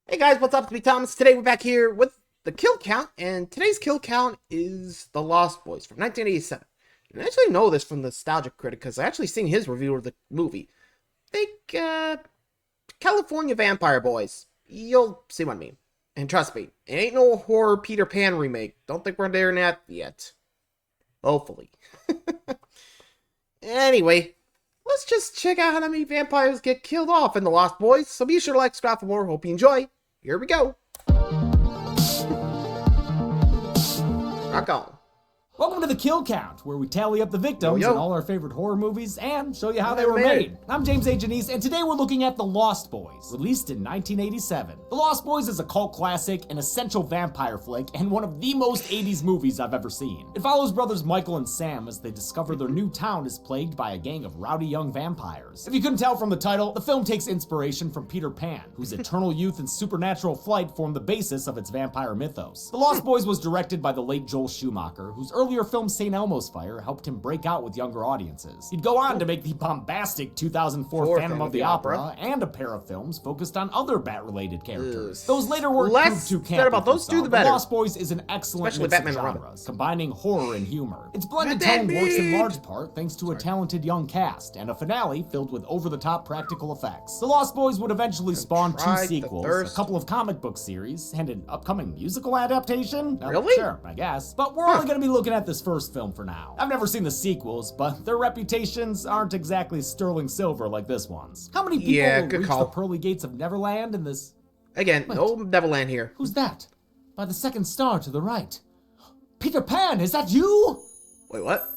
Hey guys, what's up? It's me, Thomas. Today we're back here with the kill count, and today's kill count is The Lost Boys from 1987. And I actually know this from the Nostalgic Critic because I actually seen his review of the movie. Think, California Vampire Boys. You'll see what I mean. And trust me, it ain't no horror Peter Pan remake. Don't think we're there yet. Hopefully. Anyway, let's just check out how many vampires get killed off in The Lost Boys. So be sure to like, subscribe for more. Hope you enjoy. Here we go. Rock on. Welcome to the Kill Count, where we tally up the victims in all our favorite horror movies and show you how they were made. I'm James A. Janice, and today we're looking at The Lost Boys, released in 1987. The Lost Boys is a cult classic, an essential vampire flick, and one of the most 80s movies I've ever seen. It follows brothers Michael and Sam as they discover their new town is plagued by a gang of rowdy young vampires. If you couldn't tell from the title, the film takes inspiration from Peter Pan, whose eternal youth and supernatural flight form the basis of its vampire mythos. The Lost Boys was directed by the late Joel Schumacher, whose earlier film St. Elmo's Fire helped him break out with younger audiences. He'd go on to make the bombastic 2004 Phantom of the Opera and a pair of films focused on other Bat-related characters. Those later work proved too campy. About those two, the better. The Lost Boys is an excellent mix of genres, combining horror and humor. Its blended tone works in large part thanks to a talented young cast and a finale filled with over-the-top practical effects. The Lost Boys would eventually spawn 2 sequels, a couple of comic book series, and an upcoming musical adaptation. Really? Sure, I guess. But we're only going to be looking at this first film for now. I've never seen the sequels, but their reputations aren't exactly sterling silver like this one's. How many people will reach the pearly gates of Neverland in this? Again, no Neverland here. Who's that? By the second star to the right. Peter Pan, is that you? Wait, what?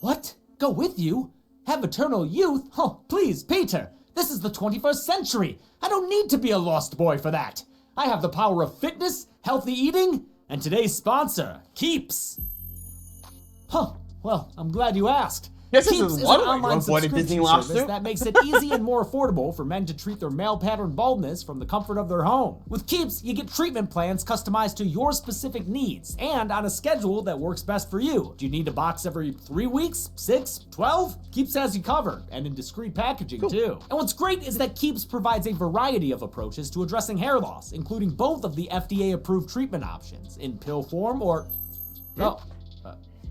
What? Go with you? Have eternal youth? Oh, please, Peter. This is the 21st century. I don't need to be a lost boy for that. I have the power of fitness, healthy eating, and today's sponsor, Keeps. Huh, well, I'm glad you asked. Yes, Keeps is an online subscription service that makes it easy and more affordable for men to treat their male pattern baldness from the comfort of their home. With Keeps, you get treatment plans customized to your specific needs and on a schedule that works best for you. Do you need a box every 3 weeks, 6, 12? Keeps has you covered, and in discreet packaging too. And what's great is that Keeps provides a variety of approaches to addressing hair loss, including both of the FDA-approved treatment options in pill form or...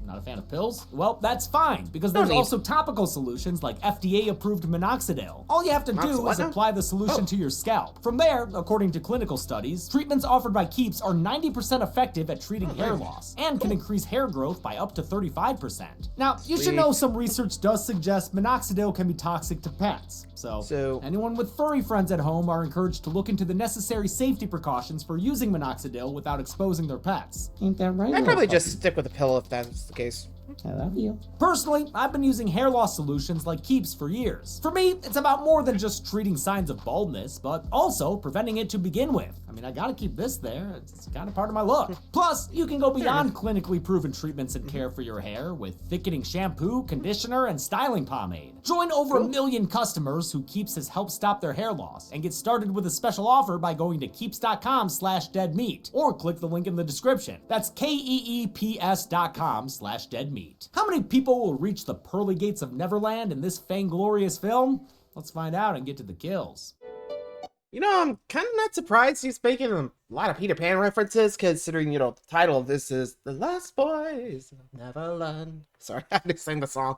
Not a fan of pills? Well, that's fine, because there's also topical solutions like FDA-approved minoxidil. All you have to do is apply the solution to your scalp. From there, according to clinical studies, treatments offered by Keeps are 90% effective at treating hair loss and can increase hair growth by up to 35%. Now, you should know some research does suggest minoxidil can be toxic to pets. So anyone with furry friends at home are encouraged to look into the necessary safety precautions for using minoxidil without exposing their pets. Ain't that right? I'd probably just stick with a pill if that's the case. I love you. Personally, I've been using hair loss solutions like Keeps for years. For me, it's about more than just treating signs of baldness, but also preventing it to begin with. I mean, I gotta keep this there. It's kind of part of my look. Plus, you can go beyond clinically proven treatments and care for your hair with thickening shampoo, conditioner, and styling pomade. Join over 1 million customers who Keeps has helped stop their hair loss and get started with a special offer by going to keeps.com/deadmeat or click the link in the description. That's KEEPS.com/deadmeat. How many people will reach the pearly gates of Neverland in this vainglorious film? Let's find out and get to the kills. You know, I'm kind of not surprised he's making a lot of Peter Pan references, considering, you know, the title of this is The Lost Boys of Neverland. Sorry, I had to sing the song.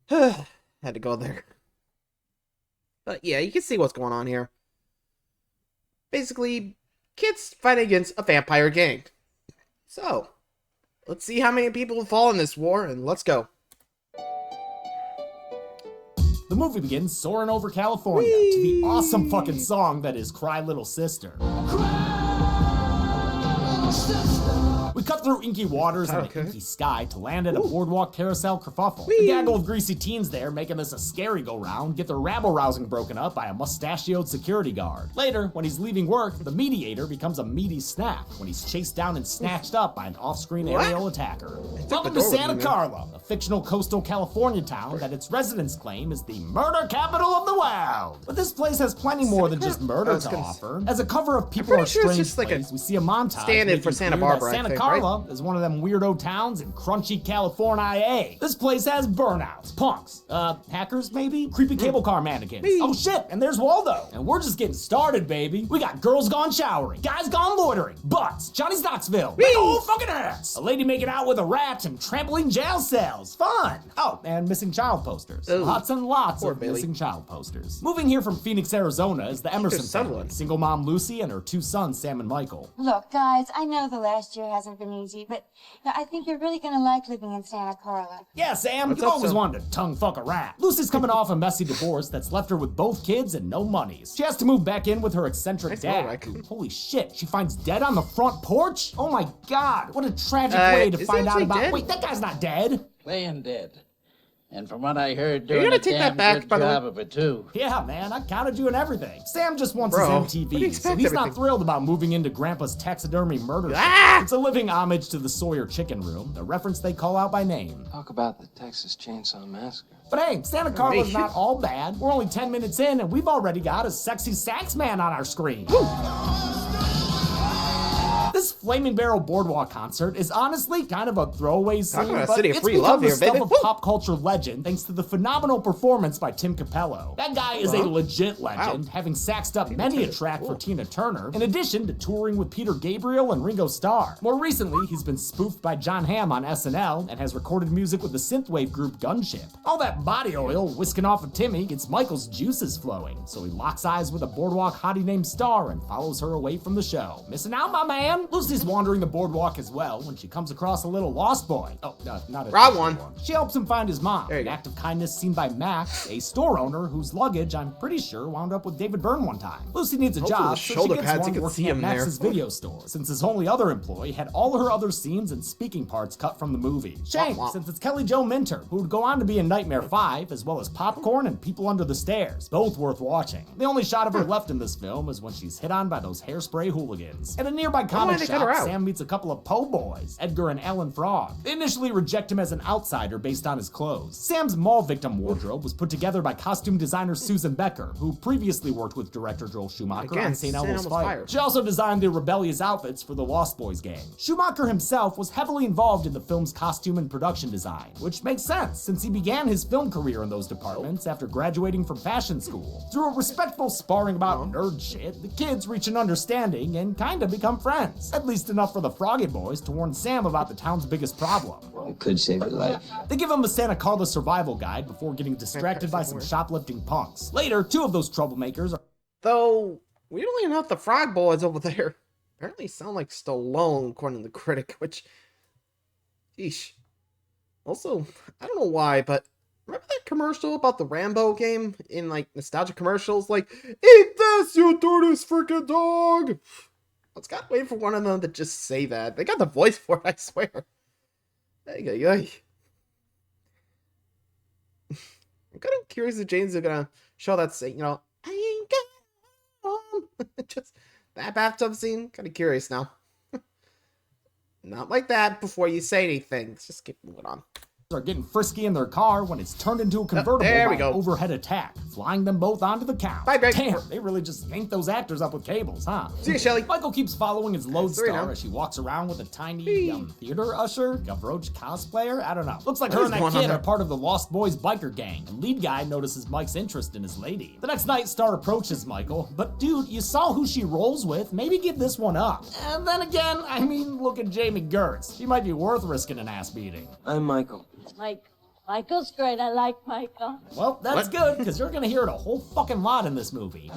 Had to go there. But yeah, you can see what's going on here. Basically, kids fighting against a vampire gang. So, let's see how many people fall in this war, and let's go. The movie begins soaring over California to the awesome fucking song that is Cry Little Sister. We cut through inky waters and an inky sky to land at a boardwalk carousel kerfuffle. The gaggle of greasy teens there making this a scary go-round get their rabble-rousing broken up by a mustachioed security guard. Later, when he's leaving work, the mediator becomes a meaty snack when he's chased down and snatched up by an off-screen aerial attacker. Welcome to Santa Carla, a fictional coastal California town that its residents claim is the murder capital of the world. But this place has plenty more than just murder to offer. As a cover of People Are Strange Place, we see a montage stand-in for Santa Barbara, I think. Carla is one of them weirdo towns in crunchy California. This place has burnouts, punks, hackers maybe? Creepy cable car mannequins. Oh shit, and there's Waldo. And we're just getting started, baby. We got girls gone showering, guys gone loitering, butts, Johnny's Knoxville, big old fucking ass, a lady making out with a rat, and trampling jail cells. Fun. Oh, and missing child posters. Ooh. Lots and lots Poor of Bailey. missing child posters. Moving here from Phoenix, Arizona is the Emerson family. Single mom Lucy and her 2 sons, Sam and Michael. Look, guys, I know the last year hasn't been easy, but I think you're really gonna like living in Santa Carla. Yeah, Sam, What's you've up, always Sam? wanted to tongue fuck a rat. Lucy's coming off a messy divorce that's left her with both kids and no monies. She has to move back in with her eccentric Nice dad. work. Who, holy shit, she finds dead on the front porch? Oh my god, what a tragic way to is he find out actually about. dead? Wait, that guy's not dead. Playing dead. And from what I heard, Are you doing gonna a take damn that back, good by the way? job of it too. Yeah, man, I counted you and everything. Sam just wants Bro, his what do you MTV, expect so he's not everything? thrilled about moving into Grandpa's taxidermy murder Ah! shop. It's a living homage to the Sawyer Chicken Room, a reference they call out by name. Talk about the Texas Chainsaw Massacre. But hey, Santa Carla's Hey. not all bad. We're only 10 minutes in, and we've already got a sexy sax man on our screen. This Flaming Barrel Boardwalk concert is honestly kind of a throwaway scene, Talking about a but city of it's free become love the here, stuff baby. of Woo! pop culture legend thanks to the phenomenal performance by Tim Capello. That guy is a legit legend, having saxed up many a track for Tina Turner, in addition to touring with Peter Gabriel and Ringo Starr. More recently, he's been spoofed by John Hamm on SNL and has recorded music with the synthwave group Gunship. All that body oil whisking off of Timmy gets Michael's juices flowing, so he locks eyes with a boardwalk hottie named Star and follows her away from the show. Missing out, my man? Lucy's wandering the boardwalk as well when she comes across a little lost boy. Oh, not a Wrong one. She helps him find his mom, There you an go. act of kindness seen by Max, a store owner whose luggage I'm pretty sure wound up with David Byrne one time. Lucy needs a Hopefully job, the so she shoulder gets pads, one you can working see at him there. Max's video store, since his only other employee had all her other scenes and speaking parts cut from the movie. Shame, Womp womp. since it's Kelly Jo Minter, who would go on to be in Nightmare 5, as well as Popcorn and People Under the Stairs, both worth watching. The only shot of her left in this film is when she's hit on by those hairspray hooligans. At a nearby comic they cut her shop, out? Sam meets a couple of po' boys, Edgar and Ellen Frog. They initially reject him as an outsider based on his clothes. Sam's mall victim wardrobe was put together by costume designer Susan Becker, who previously worked with director Joel Schumacher Again, on St. St. Elmo's Elmo's Fire. Fire. She also designed the rebellious outfits for the Lost Boys gang. Schumacher himself was heavily involved in the film's costume and production design, which makes sense since he began his film career in those departments after graduating from fashion school. Through a respectful sparring about nerd shit, the kids reach an understanding and kinda become friends. At least enough for the Froggy Boys to warn Sam about the town's biggest problem. It could save your life. They give him a Santa Carla survival guide before getting distracted by some shoplifting punks. Later, 2 of those troublemakers are Though, weirdly enough, the frog boys over there apparently sound like Stallone, according to the critic, which, sheesh. Also, I don't know why, but remember that commercial about the Rambo game in, like, nostalgia commercials? Like, eat this, you dirty freaking dog! It's got to wait for one of them to just say that. They got the voice for it, I swear. Ay, ay, ay. I'm kind of curious if James are gonna show that scene, you know, I ain't got home. Just that bathtub scene. Kind of curious now. Not like that before you say anything. Let's just keep moving on. are getting frisky in their car when it's turned into a convertible there by we go. an overhead attack, flying them both onto the couch. Bye, Greg. Damn, they really just yanked those actors up with cables, huh? See you, Shelly. Michael keeps following his lodestar now. as she walks around with a tiny Hey. theater usher, Gavroche cosplayer. I don't know. Looks like What her is and that going on kid there? are part of the Lost Boys biker gang. And lead guy notices Mike's interest in his lady. The next night, Star approaches Michael, but dude, you saw who she rolls with. Maybe give this one up. And then again, I mean, look at Jamie Gertz. She might be worth risking an ass beating. I'm Michael. Michael's great. I like Michael. Well, that's What? good, because you're gonna hear it a whole fucking lot in this movie.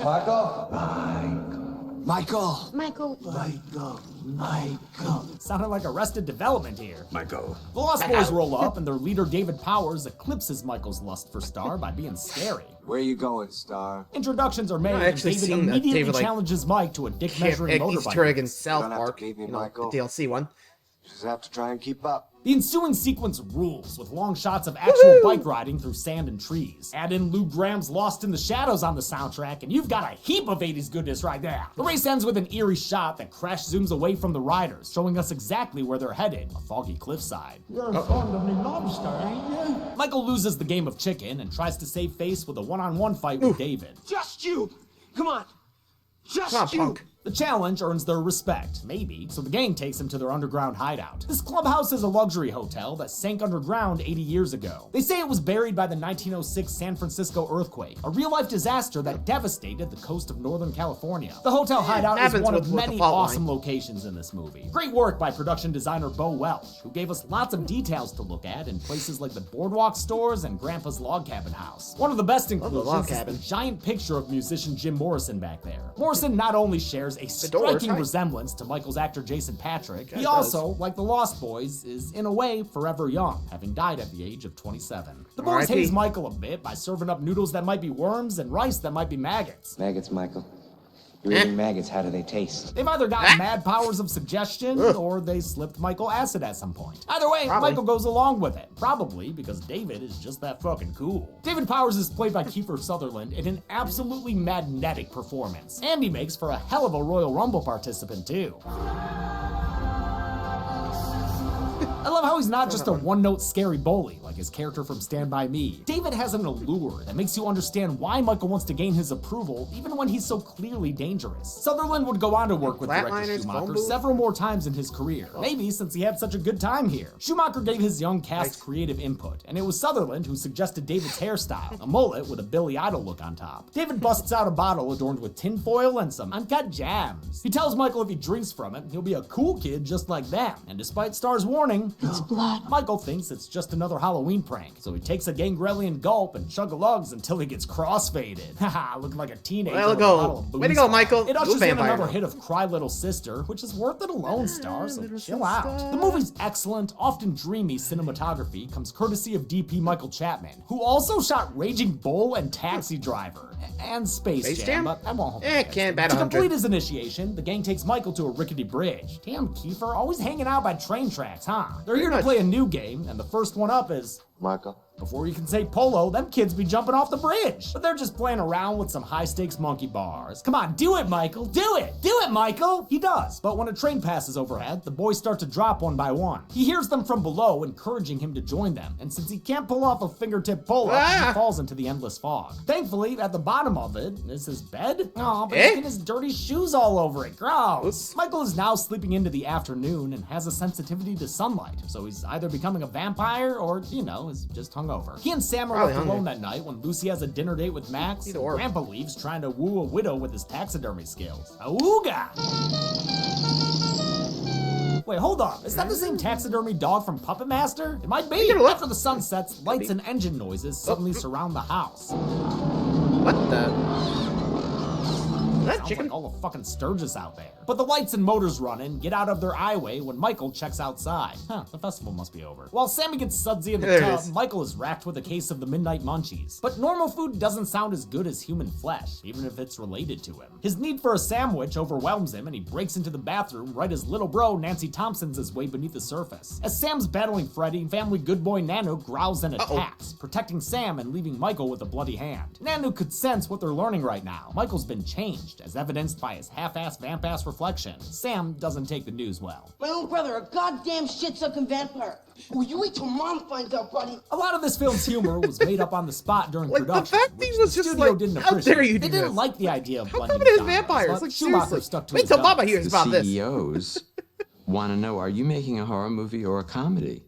Sounded like Arrested Development here. Michael. The Lost Boys roll up, and their leader David Powers eclipses Michael's lust for Star by being scary. Where you going, Star? Introductions are made, I've and actually David seen that immediately David, like, challenges Mike to a dick-measuring Easter motorbike. egg in South don't have to Park, keep me, you know, the Michael. DLC one. Just have to try and keep up. The ensuing sequence rules, with long shots of actual bike riding through sand and trees. Add in Lou Graham's Lost in the Shadows on the soundtrack, and you've got a heap of 80s goodness right there. The race ends with an eerie shot that crash zooms away from the riders, showing us exactly where they're headed, a foggy cliffside. You're fond of me lobster, ain't you? Michael loses the game of chicken and tries to save face with a one-on-one fight with David. Just you! Come on! Just Come on, you! punk. The challenge earns their respect, maybe, so the gang takes them to their underground hideout. This clubhouse is a luxury hotel that sank underground 80 years ago. They say it was buried by the 1906 San Francisco earthquake, a real-life disaster that devastated the coast of Northern California. The hotel hideout is one of many awesome locations in this movie. Great work by production designer Bo Welch, who gave us lots of details to look at in places like the Boardwalk stores and Grandpa's log cabin house. One of the best inclusions is the giant picture of musician Jim Morrison back there. Morrison not only shares a striking resemblance to Michael's actor Jason Patric, he also, like the Lost Boys, is in a way forever young, having died at the age of 27. The boys haze Michael a bit by serving up noodles that might be worms and rice that might be maggots. Maggots, Michael. You're eating maggots. How do they taste? They've either got mad powers of suggestion or they slipped Michael acid at some point. Either way, Michael goes along with it. Probably because David is just that fucking cool. David Powers is played by Kiefer Sutherland in an absolutely magnetic performance. And he makes for a hell of a Royal Rumble participant too. I love how he's not just a one-note scary bully like his character from Stand By Me. David has an allure that makes you understand why Michael wants to gain his approval even when he's so clearly dangerous. Sutherland would go on to work with director Schumacher several more times in his career, maybe since he had such a good time here. Schumacher gave his young cast creative input, and it was Sutherland who suggested David's hairstyle, a mullet with a Billy Idol look on top. David busts out a bottle adorned with tinfoil and some uncut jams. He tells Michael if he drinks from it, he'll be a cool kid just like them, and despite Star's warning, It's blood. Michael thinks it's just another Halloween prank, so he takes a gangrelian gulp and chug-a-lugs until he gets cross-faded. Haha, looking like a teenager. Way to go, Michael. It ushers in another hit of Cry Little Sister, which is worth it alone, Star, so chill out. The movie's excellent, often dreamy cinematography comes courtesy of DP Michael Chapman, who also shot Raging Bull and Taxi Driver, and Space Jam, but I won't hold it. To complete his initiation, the gang takes Michael to a rickety bridge. Damn, Kiefer, always hanging out by train tracks, huh? They're here to play a new game, and the first one up is... Michael. Before you can say polo, them kids be jumping off the bridge. But they're just playing around with some high-stakes monkey bars. Come on, do it, Michael, do it! Do it, Michael! He does, but when a train passes overhead, the boys start to drop one by one. He hears them from below, encouraging him to join them, and since he can't pull off a fingertip pull-up, he falls into the endless fog. Thankfully, at the bottom of it is his bed. Aw, but he's getting his dirty shoes all over it. Gross. Michael is now sleeping into the afternoon and has a sensitivity to sunlight, so he's either becoming a vampire or, you know, is just hungover. He and Sam are left alone that night when Lucy has a dinner date with Max, and Grandpa leaves trying to woo a widow with his taxidermy skills. Awooga! Wait, hold on. Is that the same taxidermy dog from Puppet Master? It might be. After the sun sets, lights and engine noises suddenly surround the house. What the? Sounds like all the fucking Sturgis out there. But the lights and motors run and get out of their highway when Michael checks outside. Huh, the festival must be over. While Sammy gets sudsy in the tub, Michael is racked with a case of the Midnight Munchies. But normal food doesn't sound as good as human flesh, even if it's related to him. His need for a sandwich overwhelms him and he breaks into the bathroom right as little bro Nancy Thompson's his way beneath the surface. As Sam's battling Freddy, family good boy Nanu growls and attacks, protecting Sam and leaving Michael with a bloody hand. Nanu could sense what they're learning right now. Michael's been changed, as evidenced by his half-ass vamp-ass reflection. Sam doesn't take the news well. My own brother, a goddamn shit-sucking vampire. Oh, you wait till Mom finds out, buddy. A lot of this film's humor was made up on the spot during production. The fact he was just like, how dare you do They didn't like the idea of blending genres. How vampires? Like, seriously. Wait till Mama hears about this. The CEOs want to know, are you making a horror movie or a comedy?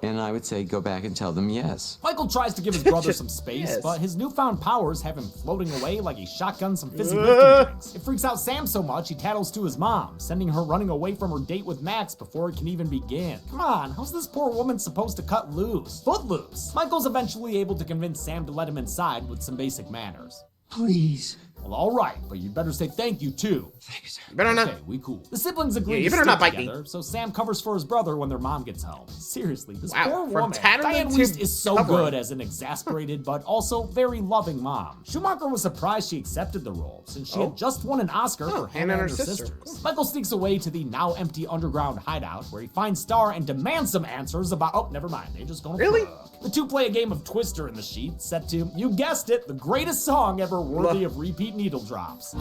And I would say go back and tell them yes. Michael tries to give his brother some space, but his newfound powers have him floating away like he shotguns some fizzy lifting drinks. It freaks out Sam so much he tattles to his mom, sending her running away from her date with Max before it can even begin. Come on, how's this poor woman supposed to cut loose? Footloose. Michael's eventually able to convince Sam to let him inside with some basic manners. Please. Well, all right, but you'd better say thank you, too. Thank you, sir. Better not. Okay, we cool. The siblings agree to better stick not bite together, me. so Sam covers for his brother when their mom gets home. Seriously, this poor From woman. Tatterman Diane to Wiest is so covering. good as an exasperated but also very loving mom. Schumacher was surprised she accepted the role, since she had just won an Oscar for Hannah and her sisters. Michael sneaks away to the now empty underground hideout, where he finds Star and demands some answers about. Oh, never mind. They're just gonna fuck. The two play a game of Twister in the sheet, set to, you guessed it, the greatest song ever worthy of repeat needle drops.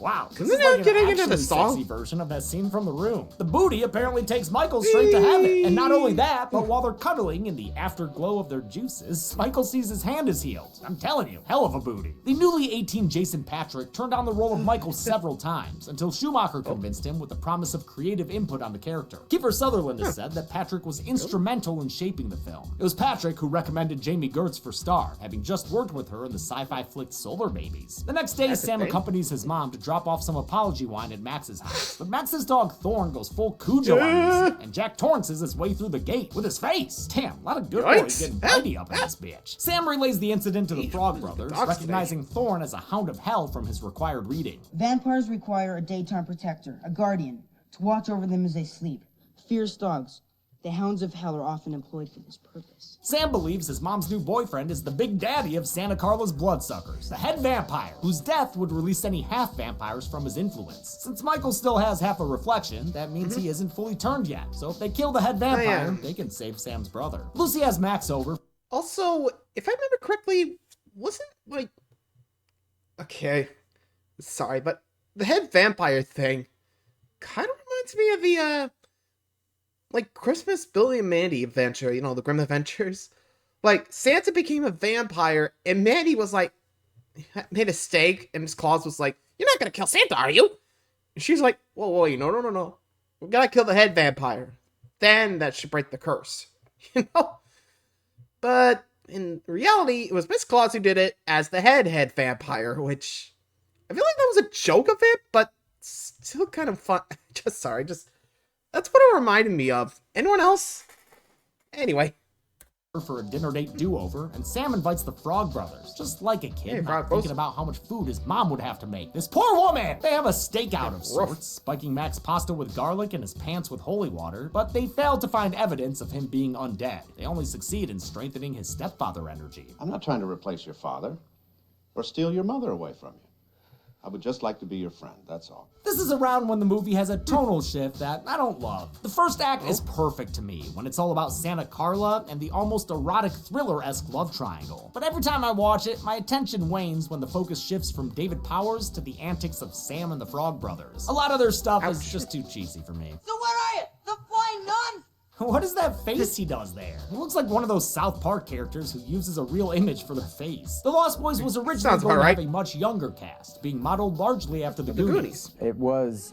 Wow, this Isn't is that like getting an into the actually song? sexy version of that scene from The Room. The booty apparently takes Michael straight to heaven. And not only that, but while they're cuddling in the afterglow of their juices, Michael sees his hand is healed. I'm telling you, hell of a booty. The newly 18 Jason Patric turned down the role of Michael several times until Schumacher convinced him with the promise of creative input on the character. Kiefer Sutherland has said that Patrick was instrumental in shaping the film. It was Patrick who recommended Jamie Gertz for star, having just worked with her in the sci-fi flick Solar Babies. The next day, Sam accompanies his mom to drop off some apology wine at Max's house. But Max's dog Thorn goes full Cujo on these, and Jack Torrances his way through the gate with his face. Damn, a lot of good boys getting bitey up in this bitch. Sam relays the incident to the Frog Brothers, recognizing Thorn as a hound of hell from his required reading. Vampires require a daytime protector, a guardian, to watch over them as they sleep. Fierce dogs. The hounds of hell are often employed for this purpose. Sam believes his mom's new boyfriend is the big daddy of Santa Carla's bloodsuckers, the head vampire, whose death would release any half vampires from his influence. Since Michael still has half a reflection, that means he isn't fully turned yet. So if they kill the head vampire, they can save Sam's brother. Lucy has Max over. Also, if I remember correctly, wasn't like... Okay, sorry, but the head vampire thing kind of reminds me of the, like, Christmas Billy and Mandy adventure, you know, the Grim Adventures. Like, Santa became a vampire, and Mandy was like, made a steak, and Miss Claus was like, "You're not gonna kill Santa, are you?" And she's like, "Whoa, no. We gotta kill the head vampire. Then that should break the curse." You know? But in reality, it was Miss Claus who did it as the head vampire, which I feel like that was a joke of it, but still kind of fun. That's what it reminded me of. Anyone else? Anyway. For a dinner date do-over, and Sam invites the Frog Brothers, just like a kid, not thinking about how much food his mom would have to make. This poor woman! They have a stakeout of sorts, spiking Max pasta with garlic and his pants with holy water, but they fail to find evidence of him being undead. They only succeed in strengthening his stepfather energy. I'm not trying to replace your father, or steal your mother away from you. I would just like to be your friend, that's all. This is around when the movie has a tonal shift that I don't love. The first act is perfect to me, when it's all about Santa Carla and the almost erotic thriller-esque love triangle. But every time I watch it, my attention wanes when the focus shifts from David Powers to the antics of Sam and the Frog Brothers. A lot of their stuff is just too cheesy for me. So where are you? The flying nun? What is that face he does there? He looks like one of those South Park characters who uses a real image for their face. The Lost Boys was originally going to have a much younger cast, being modeled largely after the Goonies. It was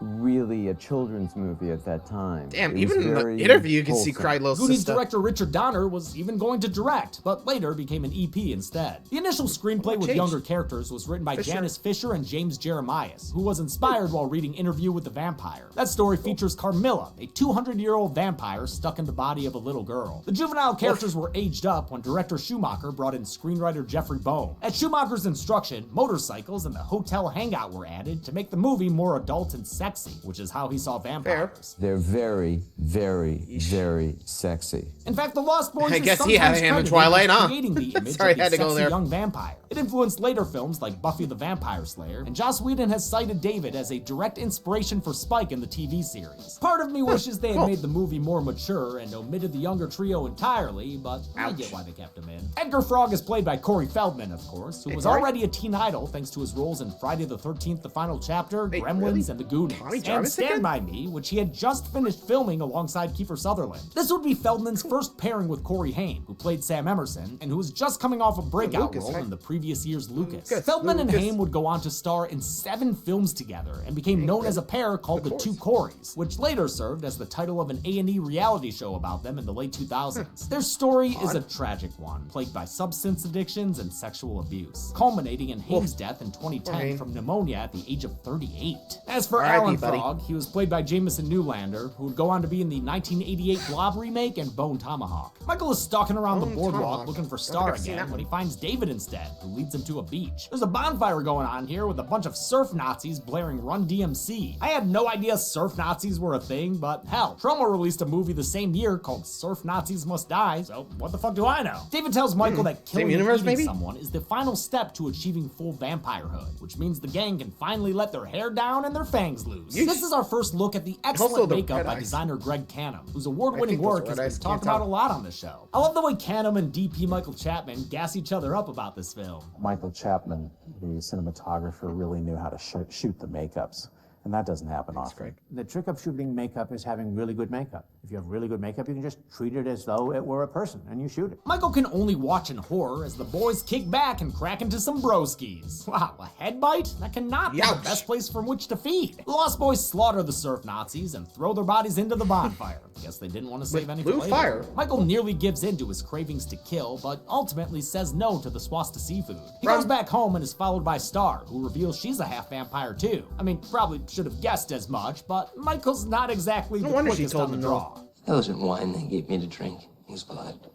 really a children's movie at that time. Damn, even in the interview you can see Krylo's Goonies sister. director Richard Donner was even going to direct, but later became an EP instead. The initial screenplay with younger characters was written by Janice Fisher and James Jeremias, who was inspired while reading Interview with the Vampire. That story features Carmilla, a 200-year-old vampire stuck in the body of a little girl. The juvenile characters were aged up when director Schumacher brought in screenwriter Jeffrey Bohm. At Schumacher's instruction, motorcycles and the hotel hangout were added to make the movie more adult and sexy, which is how he saw vampires. They're very, very, very sexy. In fact, The Lost Boys I is guess he had sometimes him in credited Twilight, with huh? creating the image Sorry, of I had a to go sexy there. young vampire. It influenced later films like Buffy the Vampire Slayer, and Joss Whedon has cited David as a direct inspiration for Spike in the TV series. Part of me wishes they had made the movie more mature and omitted the younger trio entirely, but I get why they kept him in. Edgar Frog is played by Corey Feldman, of course, who was already a teen idol thanks to his roles in Friday the 13th, The Final Chapter, Gremlins, and The Goonies, and Stand By Me, which he had just finished filming alongside Kiefer Sutherland. This would be Feldman's first pairing with Corey Haim, who played Sam Emerson, and who was just coming off a breakout role in the previous year's Lucas. Feldman and Haim would go on to star in 7 films together, and became known as a pair called the Two Coreys, which later served as the title of an A&E reality show about them in the late 2000s. Their story is a tragic one, plagued by substance addictions and sexual abuse, culminating in Haim's death in 2010 from pneumonia at the age of 38. As for Alan Frog, he was played by Jameson Newlander, who would go on to be in the 1988 Blob remake and Bone Tomahawk. Michael is stalking around the boardwalk looking for Star again when he finds David instead, who leads him to a beach. There's a bonfire going on here with a bunch of surf Nazis blaring Run DMC. I had no idea surf Nazis were a thing, but hell, Troma released a movie the same year called Surf Nazis Must Die, so what the fuck do I know? David tells Michael that killing and eating someone is the final step to achieving full vampirehood, which means the gang can finally let their hair down and their fangs loose. loose. This is our first look at the excellent makeup by designer Greg Canham, whose award-winning work has been talked about a lot on the show. I love the way Canham and DP Michael Chapman gas each other up about this film. Michael Chapman, the cinematographer, really knew how to shoot the makeups. And that doesn't happen often. The trick of shooting makeup is having really good makeup. If you have really good makeup, you can just treat it as though it were a person, and you shoot it. Michael can only watch in horror as the boys kick back and crack into some broskies. Wow, a head bite? That cannot be the best place from which to feed. The Lost Boys slaughter the surf Nazis and throw their bodies into the bonfire. Guess they didn't want to save any for later. Fire. Michael nearly gives in to his cravings to kill, but ultimately says no to the swasta seafood. He goes back home and is followed by Star, who reveals she's a half vampire too. I mean, probably should have guessed as much, but Michael's not exactly the quickest on the draw. That wasn't wine they gave me to drink. It was blood.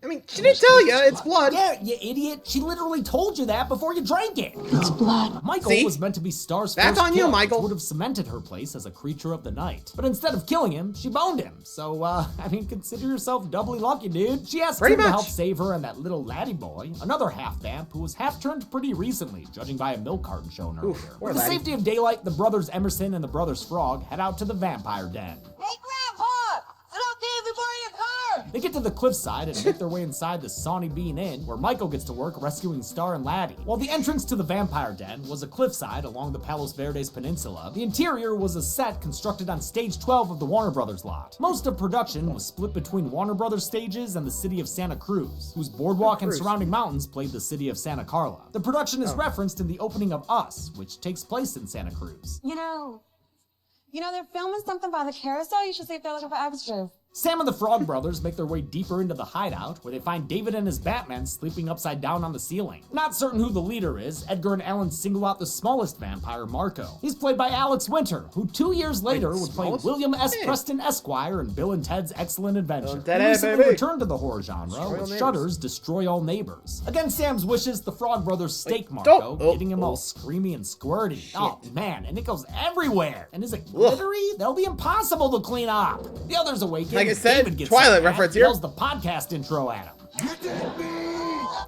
I mean, she didn't tell you, it's blood. Yeah, you idiot. She literally told you that before you drank it. It's blood. Michael was meant to be Star's first kill, which would have cemented her place as a creature of the night. But instead of killing him, she boned him. So, I mean, consider yourself doubly lucky, dude. She asked him to help save her and that little laddie boy, another half-vamp who was half-turned pretty recently, judging by a milk carton shown earlier. With the safety of daylight, the brothers Emerson and the brothers Frog head out to the vampire den. Hey, Grandpa! Is it okay if we borrow your car? They get to the cliffside and make their way inside the Sawney Bean Inn, where Michael gets to work rescuing Star and Laddie. While the entrance to the vampire den was a cliffside along the Palos Verdes Peninsula, the interior was a set constructed on stage 12 of the Warner Brothers lot. Most of production was split between Warner Brothers stages and the city of Santa Cruz, whose boardwalk and surrounding mountains played the city of Santa Carla. The production is referenced in the opening of Us, which takes place in Santa Cruz. You know, they're filming something by the carousel. You should see if they're looking for extras. Sam and the Frog Brothers make their way deeper into the hideout, where they find David and his Batman sleeping upside down on the ceiling. Not certain who the leader is, Edgar and Ellen single out the smallest vampire, Marco. He's played by Alex Winter, who 2 years later would play William S. Preston Esquire in Bill and Ted's Excellent Adventure. He recently returned to the horror genre with Shudder's Destroy All Neighbors. Against Sam's wishes, the Frog Brothers stake Marco, getting him all screamy and squirty. Oh man, and it goes everywhere. And is it glittery? That'll be impossible to clean up. The others awaken. Like I said, Twilight reference here. Yells the podcast intro at him.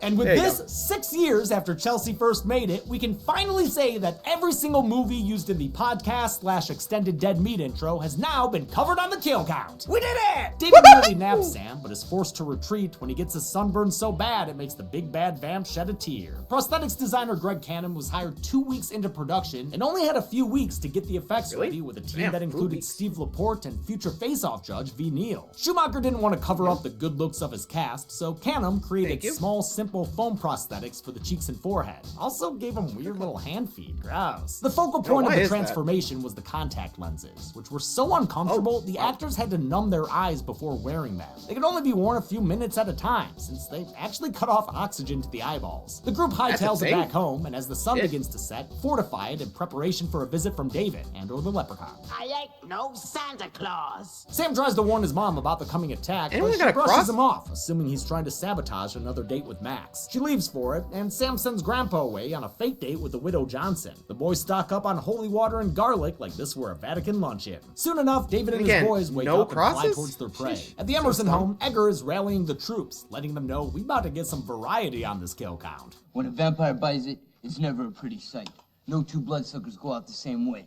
And with this, 6 years after Chelsea first made it, we can finally say that every single movie used in the podcast/extended Dead Meat intro has now been covered on the kill count. We did it! David nearly naps Sam, but is forced to retreat when he gets his sunburn so bad it makes the big bad vamp shed a tear. Prosthetics designer Greg Canham was hired 2 weeks into production and only had a few weeks to get the effects ready with a team that included Steve Laporte and future face-off judge V. Neal. Schumacher didn't want to cover up the good looks of his cast, so Canham created small, simple foam prosthetics for the cheeks and forehead. Also gave him weird little hand feet. Gross. The focal point of the transformation was the contact lenses, which were so uncomfortable the actors had to numb their eyes before wearing them. They could only be worn a few minutes at a time, since they actually cut off oxygen to the eyeballs. The group hightails it back home, and as the sun begins to set, fortify it in preparation for a visit from David and/or the leprechaun. I ain't no Santa Claus. Sam tries to warn his mom about the coming attack, but she brushes him off, assuming he's trying to sabotage another date with Max. She leaves for it, and Sam sends Grandpa away on a fake date with the widow Johnson. The boys stock up on holy water and garlic like this were a Vatican luncheon. Soon enough, David and his boys wake up and fly towards their prey. At the Emerson home, Edgar is rallying the troops, letting them know we about to get some variety on this kill count. When a vampire buys it, it's never a pretty sight. No two bloodsuckers go out the same way.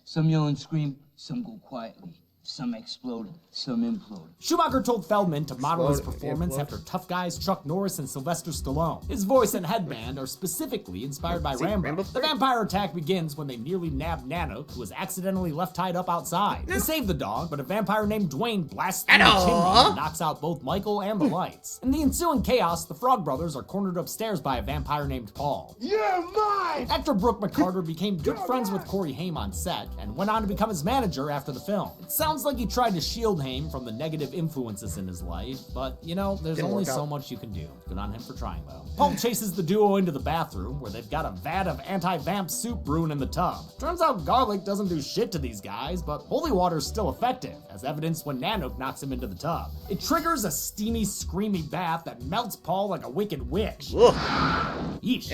Some yell and scream, some go quietly. Some explode, some implode. Schumacher told Feldman to model his performance after tough guys Chuck Norris and Sylvester Stallone. His voice and headband are specifically inspired by Rambo. The vampire attack begins when they nearly nab Nanook, who was accidentally left tied up outside. They save the dog, but a vampire named Dwayne blasts through the chimney and knocks out both Michael and the lights. In the ensuing chaos, the Frog Brothers are cornered upstairs by a vampire named Paul. You're mine! Actor Brooke McCarter became good friends with Corey Haim on set and went on to become his manager after the film. It sounds like he tried to shield Haim from the negative influences in his life, but you know, there's only so much you can do. Good on him for trying though. Paul chases the duo into the bathroom where they've got a vat of anti-vamp soup brewing in the tub. Turns out garlic doesn't do shit to these guys, but holy water's still effective, as evidenced when Nanook knocks him into the tub. It triggers a steamy, screamy bath that melts Paul like a wicked witch. Yeesh.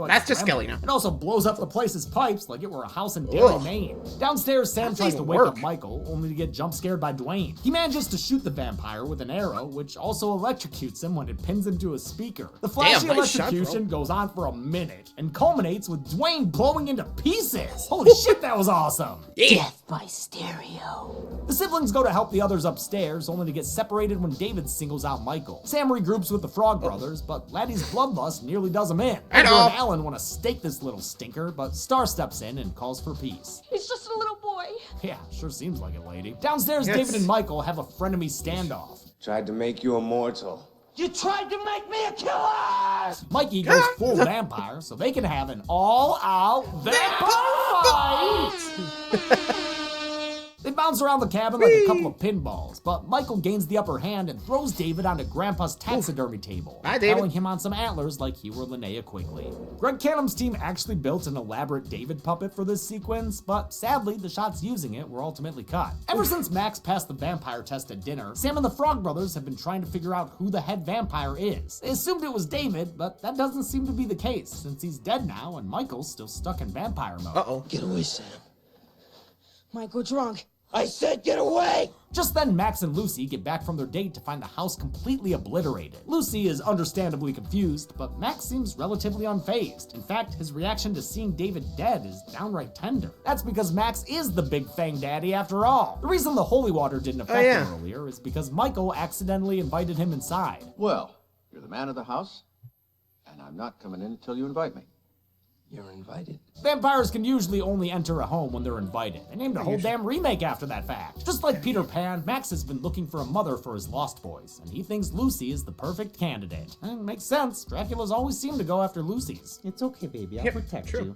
That's just Skellina. It also blows up the place's pipes like it were a house in Derry, Maine. Downstairs, Sam tries to wake up Michael, only to get jump scared by Dwayne. He manages to shoot the vampire with an arrow, which also electrocutes him when it pins him to a speaker. The flashy electrocution goes on for a minute and culminates with Dwayne blowing into pieces. Holy shit, that was awesome. Death by stereo. The siblings go to help the others upstairs, only to get separated when David singles out Michael. Sam regroups with the Frog Brothers, but Laddie's bloodlust nearly does him in. Edgar and Alan want to stake this little stinker, but Star steps in and calls for peace. He's just a little boy. Yeah, sure seems like it, lady. Downstairs, David and Michael have a frenemy standoff. Tried to make you immortal. You tried to make me a killer! Mikey goes full vampire, so they can have an all-out vampire fight! They bounce around the cabin like a couple of pinballs, but Michael gains the upper hand and throws David onto Grandpa's taxidermy table, telling him on some antlers like he were Linnea Quigley. Greg Canham's team actually built an elaborate David puppet for this sequence, but sadly, the shots using it were ultimately cut. Ever since Max passed the vampire test at dinner, Sam and the Frog Brothers have been trying to figure out who the head vampire is. They assumed it was David, but that doesn't seem to be the case, since he's dead now and Michael's still stuck in vampire mode. Uh-oh. Get away, Sam. Michael drunk. I said get away! Just then, Max and Lucy get back from their date to find the house completely obliterated. Lucy is understandably confused, but Max seems relatively unfazed. In fact, his reaction to seeing David dead is downright tender. That's because Max is the Big Fang Daddy after all. The reason the holy water didn't affect him earlier is because Michael accidentally invited him inside. Well, you're the man of the house, and I'm not coming in until you invite me. You're invited. Vampires can usually only enter a home when they're invited. They named a whole damn remake after that fact. Just like Peter Pan, Max has been looking for a mother for his lost boys, and he thinks Lucy is the perfect candidate. And it makes sense. Dracula's always seem to go after Lucy's. It's okay, baby. I'll protect you.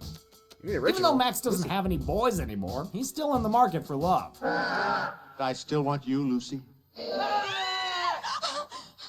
Even though Max doesn't have any boys anymore, he's still in the market for love. I still want you, Lucy.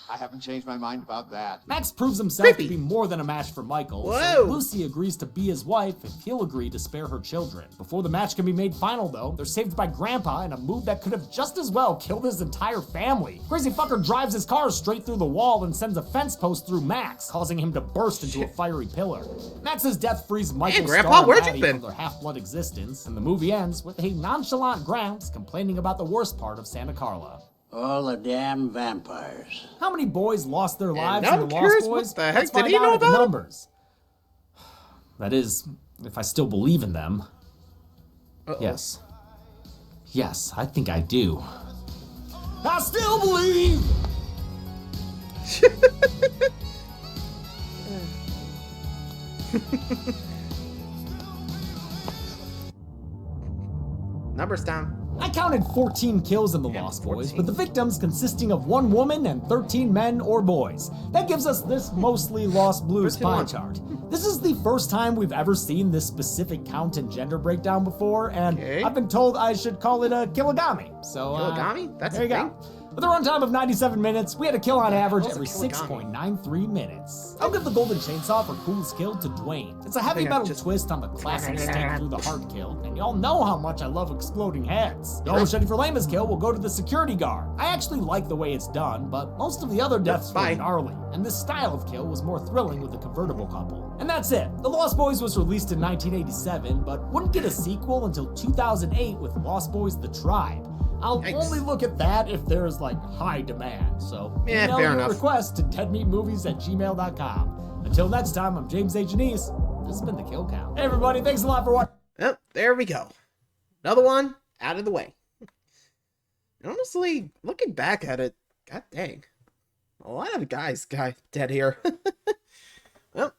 I haven't changed my mind about that. Max proves himself to be more than a match for Michael, so Lucy agrees to be his wife if he'll agree to spare her children. Before the match can be made final, though, they're saved by Grandpa in a move that could have just as well killed his entire family. Crazy fucker drives his car straight through the wall and sends a fence post through Max, causing him to burst into a fiery pillar. Max's death frees Michael, Star, and Laddie from their half-blood existence, and the movie ends with a nonchalant Gramps complaining about the worst part of Santa Carla. All the damn vampires. How many boys lost their lives in the Lost Boys? What the heck? Let's find Did he know out the about numbers. That is, if I still believe in them. Yes. Yes, I think I do. I still believe! Numbers down. I counted 14 kills in the Lost Boys, with the victims consisting of 1 woman and 13 men or boys. That gives us this mostly Lost Blues pie chart. This is the first time we've ever seen this specific count and gender breakdown before, and I've been told I should call it a kilogami. So, kilogami? That's there you a thing? go. With a runtime of 97 minutes, we had a kill on average every 6.93 minutes. I'll give the Golden Chainsaw for coolest kill to Dwayne. It's a heavy metal twist on the classic stake through the heart kill, and y'all know how much I love exploding heads. The machete for lamest kill will go to the security guard. I actually like the way it's done, but most of the other deaths were gnarly, and this style of kill was more thrilling with the convertible couple. And that's it. The Lost Boys was released in 1987, but wouldn't get a sequel until 2008 with Lost Boys: The Tribe. I'll only look at that if there's like high demand. So email your request to deadmeatmovies@gmail.com. Until next time, I'm James H. Anise. This has been the Kill Count. Hey everybody, thanks a lot for watching. Oh, there we go. Another one out of the way. Honestly, looking back at it, god dang, a lot of guys got dead here. Well,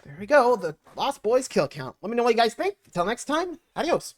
there we go. The Lost Boys kill count. Let me know what you guys think. Until next time, adios.